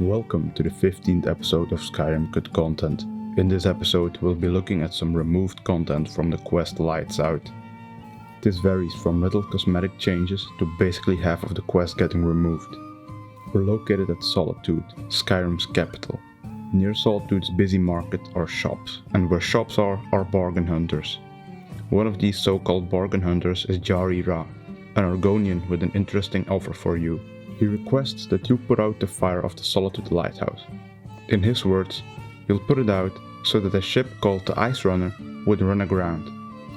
Welcome to the 15th episode of Skyrim Cut Content. In this episode, we'll be looking at some removed content from the quest Lights Out. This varies from little cosmetic changes to basically half of the quest getting removed. We're located at Solitude, Skyrim's capital. Near Solitude's busy market are shops, and where shops are bargain hunters. One of these so-called bargain hunters is Jari Ra, an Argonian with an interesting offer for you. He requests that you put out the fire of the Solitude lighthouse. In his words, you'll put it out so that a ship called the Ice Runner would run aground.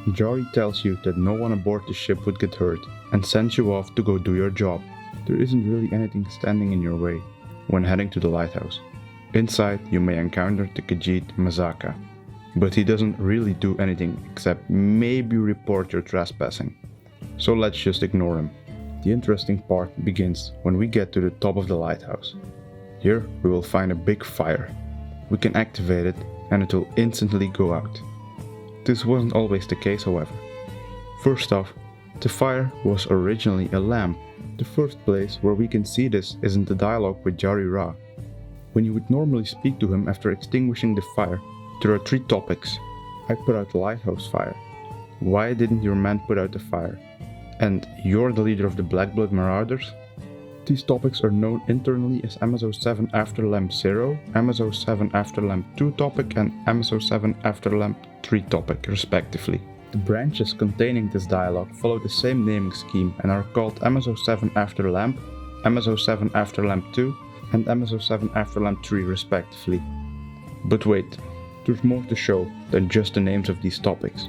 Jari tells you that no one aboard the ship would get hurt and sends you off to go do your job. There isn't really anything standing in your way when heading to the lighthouse. Inside you may encounter the Khajiit Mazaka, but he doesn't really do anything except maybe report your trespassing. So let's just ignore him. The interesting part begins when we get to the top of the lighthouse. Here we will find a big fire. We can activate it and it will instantly go out. This wasn't always the case, however. First off, the fire was originally a lamp. The first place where we can see this is in the dialogue with Jari Ra. When you would normally speak to him after extinguishing the fire, there are three topics. I put out the lighthouse fire. Why didn't your man put out the fire? And you're the leader of the Blackblood Marauders? These topics are known internally as MSO7 After Lamp 0, MSO7 After Lamp 2 topic and MSO7 After Lamp 3 topic, respectively. The branches containing this dialogue follow the same naming scheme and are called MSO7 After Lamp, MSO7 After Lamp 2 and MSO7 After Lamp 3, respectively. But wait, there's more to show than just the names of these topics.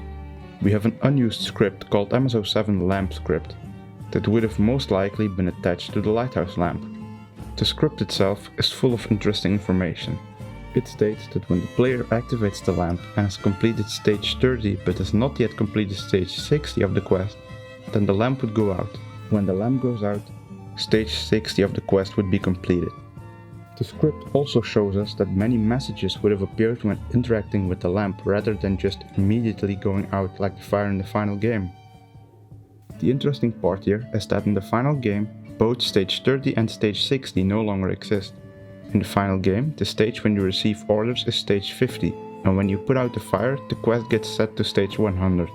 We have an unused script called MSO7 Lamp script that would have most likely been attached to the lighthouse lamp. The script itself is full of interesting information. It states that when the player activates the lamp and has completed stage 30 but has not yet completed stage 60 of the quest, then the lamp would go out. When the lamp goes out, stage 60 of the quest would be completed. The script also shows us that many messages would have appeared when interacting with the lamp rather than just immediately going out like the fire in the final game. The interesting part here is that in the final game, both stage 30 and stage 60 no longer exist. In the final game, the stage when you receive orders is stage 50, and when you put out the fire, the quest gets set to stage 100.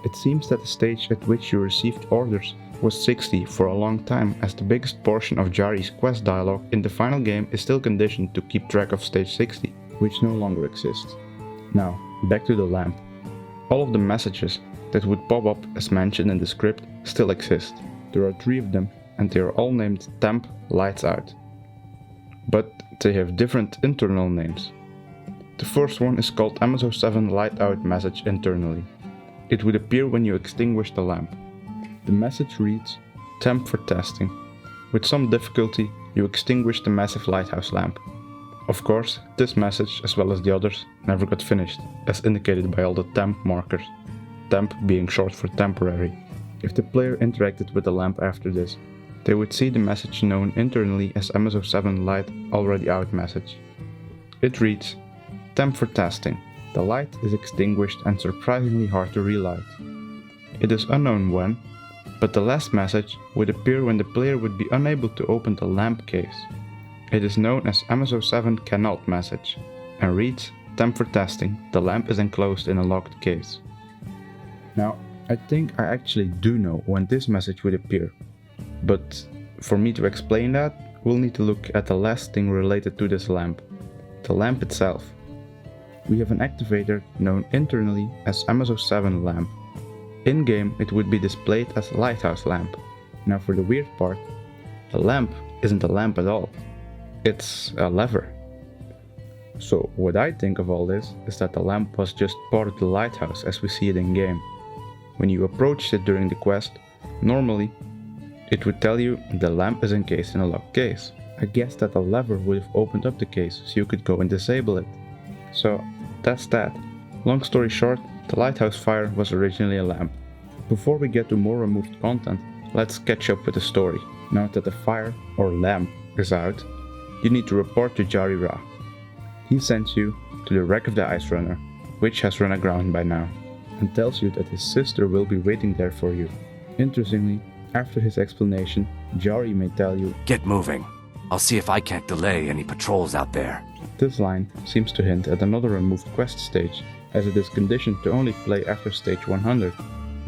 It seems that the stage at which you received orders was 60 for a long time, as the biggest portion of Jari's quest dialogue in the final game is still conditioned to keep track of stage 60, which no longer exists. Now, back to the lamp. All of the messages that would pop up as mentioned in the script still exist. There are 3 of them and they are all named Temp Lights Out. But they have different internal names. The first one is called MSO7 Light Out message internally. It would appear when you extinguish the lamp. The message reads, Temp for testing. With some difficulty, you extinguish the massive lighthouse lamp. Of course, this message, as well as the others, never got finished, as indicated by all the temp markers. Temp being short for temporary. If the player interacted with the lamp after this, they would see the message known internally as MSO7 Light Already Out message. It reads, Temp for testing. The light is extinguished and surprisingly hard to relight. It is unknown when, but the last message would appear when the player would be unable to open the lamp case. It is known as MSO7 Cannot message, and reads, Temp for testing, the lamp is enclosed in a locked case. Now, I think I actually do know when this message would appear, but for me to explain that, we'll need to look at the last thing related to this lamp, the lamp itself. We have an activator known internally as MSO7 Lamp. In-game, it would be displayed as Lighthouse Lamp. Now for the weird part, the lamp isn't a lamp at all. It's a lever. So what I think of all this is that the lamp was just part of the lighthouse as we see it in-game. When you approached it during the quest, normally it would tell you the lamp is encased in a locked case. I guess that the lever would have opened up the case so you could go and disable it. So that's that. Long story short, the lighthouse fire was originally a lamp. Before we get to more removed content, let's catch up with the story. Now that the fire, or lamp, is out, you need to report to Jari Ra. He sends you to the wreck of the Ice Runner, which has run aground by now, and tells you that his sister will be waiting there for you. Interestingly, after his explanation, Jari may tell you, Get moving. I'll see if I can't delay any patrols out there. This line seems to hint at another removed quest stage, as it is conditioned to only play after stage 100,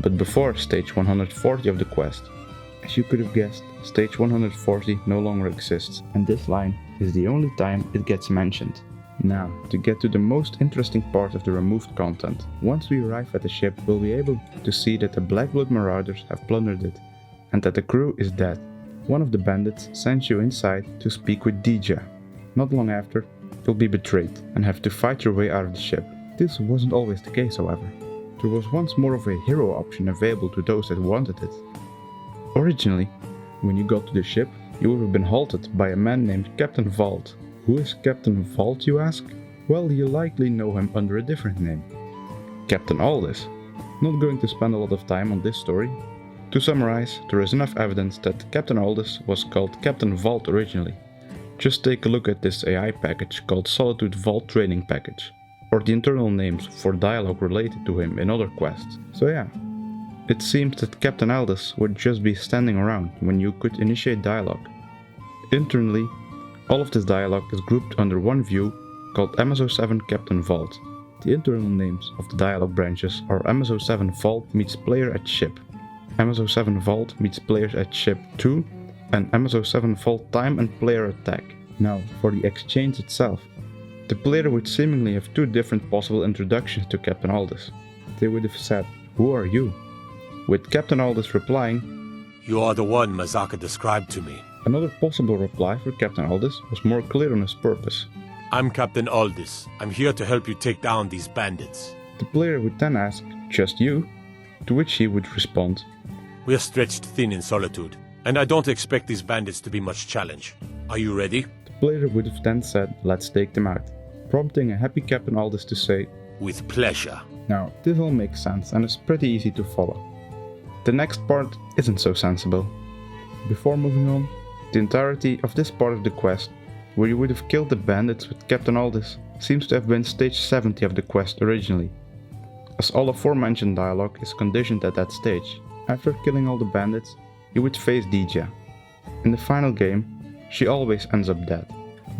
but before stage 140 of the quest. As you could have guessed, stage 140 no longer exists, and this line is the only time it gets mentioned. Now, to get to the most interesting part of the removed content. Once we arrive at the ship, we'll be able to see that the Blackblood marauders have plundered it, and that the crew is dead. One of the bandits sends you inside to speak with Dija. Not long after, you'll be betrayed and have to fight your way out of the ship. This wasn't always the case, however. There was once more of a hero option available to those that wanted it. Originally, when you got to the ship, you would have been halted by a man named Captain Vault. Who is Captain Vault, you ask? Well, you likely know him under a different name. Captain Aldous. Not going to spend a lot of time on this story. To summarize, there is enough evidence that Captain Aldous was called Captain Vault originally. Just take a look at this AI package called Solitude Vault Training Package, or the internal names for dialogue related to him in other quests. So yeah, it seems that Captain Aldous would just be standing around when you could initiate dialogue. Internally, all of this dialogue is grouped under one view called MSO7 Captain Vault. The internal names of the dialogue branches are MSO7 Vault meets player at ship, MSO7 Vault meets players at ship 2, and MSO7 Vault time and player attack. Now, for the exchange itself. The player would seemingly have two different possible introductions to Captain Aldous. They would have said, "Who are you?" With Captain Aldous replying, "You are the one Mazaka described to me." Another possible reply for Captain Aldous was more clear on his purpose. "I'm Captain Aldous. I'm here to help you take down these bandits." The player would then ask, "Just you?" To which he would respond, "We're stretched thin in Solitude, and I don't expect these bandits to be much challenge. Are you ready?" The player would have then said, "Let's take them out," prompting a happy Captain Aldous to say, "With pleasure." Now, this all makes sense and is pretty easy to follow. The next part isn't so sensible. Before moving on, the entirety of this part of the quest, where you would have killed the bandits with Captain Aldous, seems to have been stage 70 of the quest originally, as all aforementioned dialogue is conditioned at that stage. After killing all the bandits, you would face Dija. In the final game, she always ends up dead.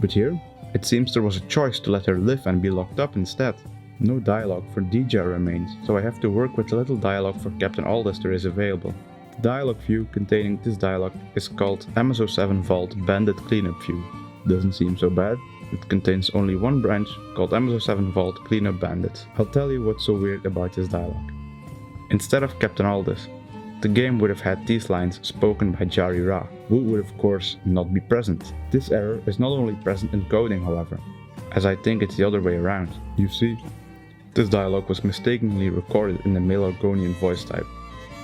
But here, it seems there was a choice to let her live and be locked up instead. No dialogue for Dija remains, so I have to work with the little dialogue for Captain Aldous there is available. The dialogue view containing this dialogue is called MSO7 Vault Bandit Cleanup View. Doesn't seem so bad. It contains only one branch called MSO7 Vault Cleanup Bandits. I'll tell you what's so weird about this dialogue. Instead of Captain Aldous, the game would have had these lines spoken by Jari Ra, who would of course not be present. This error is not only present in coding, however, as I think it's the other way around. You see, this dialogue was mistakenly recorded in the male Argonian voice type,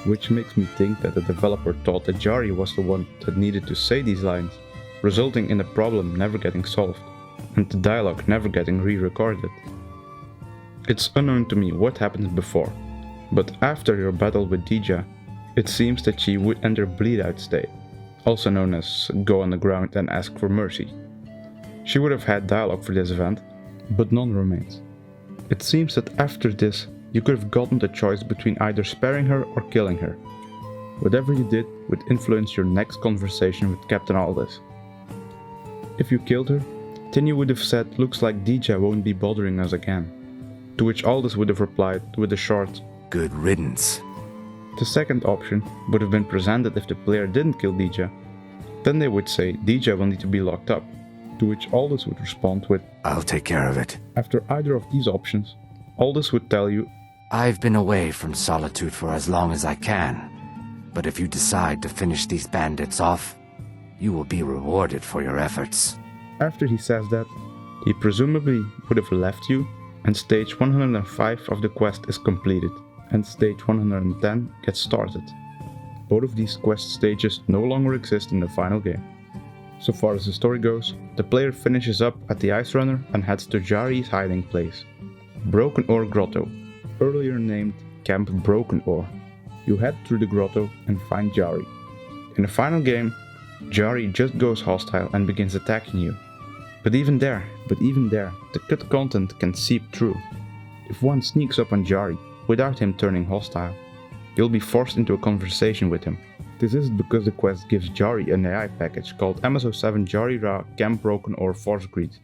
which makes me think that the developer thought that Jari was the one that needed to say these lines, resulting in the problem never getting solved, and the dialogue never getting re-recorded. It's unknown to me what happened before, but after your battle with Dija, it seems that she would enter bleed-out state, also known as go on the ground and ask for mercy. She would have had dialogue for this event, but none remains. It seems that after this, you could have gotten the choice between either sparing her or killing her. Whatever you did would influence your next conversation with Captain Aldous. If you killed her, then you would have said, "Looks like Dija won't be bothering us again." To which Aldous would have replied with a short, "Good riddance." The second option would have been presented if the player didn't kill Dija. Then they would say Dija will need to be locked up, to which Aldous would respond with, "I'll take care of it." After either of these options, Aldous would tell you, "I've been away from Solitude for as long as I can, but if you decide to finish these bandits off, you will be rewarded for your efforts." After he says that, he presumably would have left you, and stage 105 of the quest is completed, and stage 110 gets started. Both of these quest stages no longer exist in the final game. So far as the story goes, the player finishes up at the Ice Runner and heads to Jari's hiding place, Broken Ore Grotto, earlier named Camp Broken Ore. You head through the grotto and find Jari. In the final game, Jari just goes hostile and begins attacking you. But even there, the cut content can seep through. If one sneaks up on Jari without him turning hostile, you'll be forced into a conversation with him. This is because the quest gives Jari an AI package called MS-07 Jari Ra Camp Broken or Force Greed.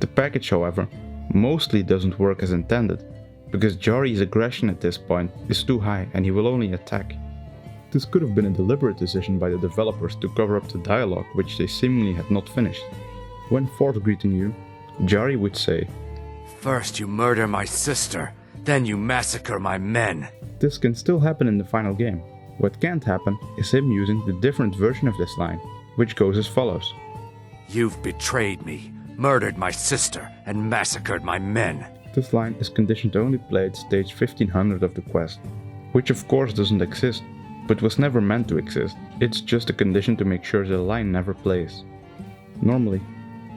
The package, however, mostly doesn't work as intended, because Jari's aggression at this point is too high and he will only attack. This could have been a deliberate decision by the developers to cover up the dialogue which they seemingly had not finished. When Force greeting you, Jari would say, "First you murder my sister, then you massacre my men." This can still happen in the final game. What can't happen is him using the different version of this line, which goes as follows. "You've betrayed me, murdered my sister, and massacred my men." This line is conditioned to only play at stage 1500 of the quest, which of course doesn't exist, but was never meant to exist. It's just a condition to make sure the line never plays. Normally,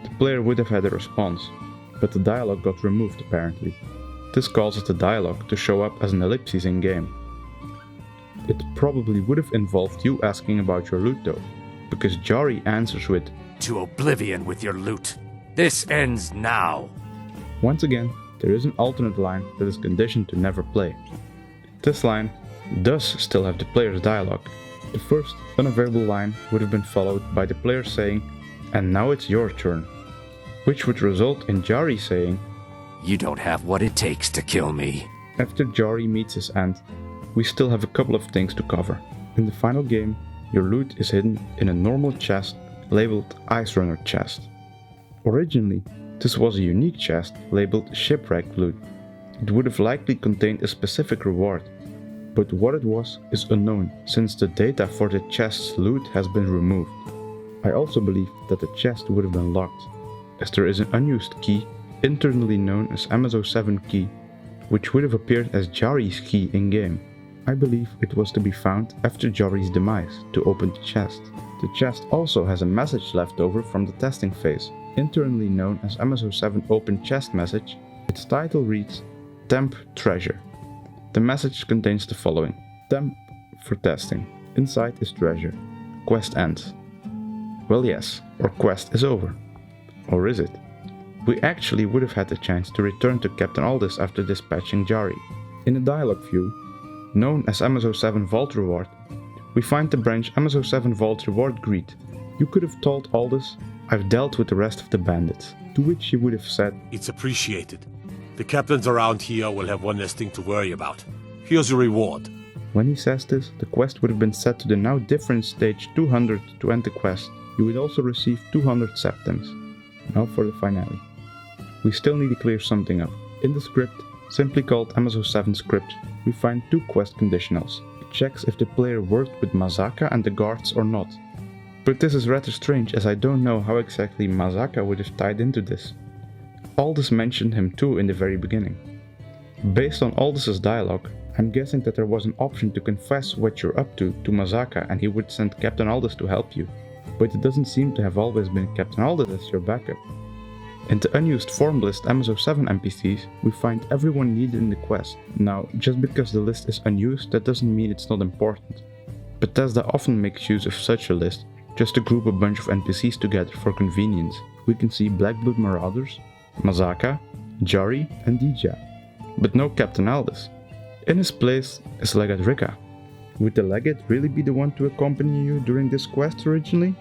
the player would have had a response, but the dialogue got removed apparently. This causes the dialogue to show up as an ellipsis in-game. It probably would have involved you asking about your loot though, because Jari answers with, "To oblivion with your loot. This ends now." Once again, there is an alternate line that is conditioned to never play. This line does still have the player's dialogue. The first unavailable line would have been followed by the player saying, "And now it's your turn," which would result in Jari saying, "You don't have what it takes to kill me." After Jari meets his end, we still have a couple of things to cover. In the final game, your loot is hidden in a normal chest labeled Ice Runner chest. Originally, this was a unique chest labeled Shipwreck Loot. It would have likely contained a specific reward, but what it was is unknown since the data for the chest's loot has been removed. I also believe that the chest would have been locked, as there is an unused key internally known as MS-07 key, which would have appeared as Jari's key in-game. I believe it was to be found after Jari's demise to open the chest. The chest also has a message left over from the testing phase, internally known as MS-07 Open Chest Message. Its title reads, Temp Treasure. The message contains the following. Temp for testing. Inside is treasure. Quest ends. Well yes, our quest is over. Or is it? We actually would have had the chance to return to Captain Aldous after dispatching Jari. In the dialogue view, known as MS-07 Vault Reward, we find the branch MS-07 Vault Reward Greed. You could have told Aldous, "I've dealt with the rest of the bandits," to which he would have said, It's appreciated. The captains around here will have one less thing to worry about. Here's your reward. When he says this, the quest would have been set to the now different stage 200 to end the quest. You would also receive 200 septims. Now for the finale. We still need to clear something up. In the script, simply called MS-07 script, we find two quest conditionals. It checks if the player worked with Masaka and the guards or not. But this is rather strange, as I don't know how exactly Masaka would have tied into this. Aldous mentioned him too in the very beginning. Based on Aldous' dialogue, I'm guessing that there was an option to confess what you're up to Masaka and he would send Captain Aldous to help you. But it doesn't seem to have always been Captain Aldous as your backup. In the unused form list MS-07 NPCs, we find everyone needed in the quest. Now, just because the list is unused, that doesn't mean it's not important. Bethesda often makes use of such a list, just to group a bunch of NPCs together for convenience. We can see Blackblood Marauders, Masaka, Jari and Dija, but no Captain Aldous. In his place is Legate Rika. Would the Legate really be the one to accompany you during this quest originally?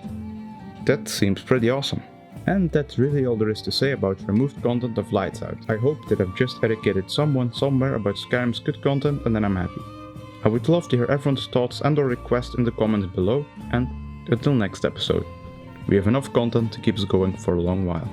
That seems pretty awesome. And that's really all there is to say about removed content of Lights Out. I hope that I've just educated someone somewhere about Skyrim's Cut Content, and then I'm happy. I would love to hear everyone's thoughts and or requests in the comments below, and until next episode. We have enough content to keep us going for a long while.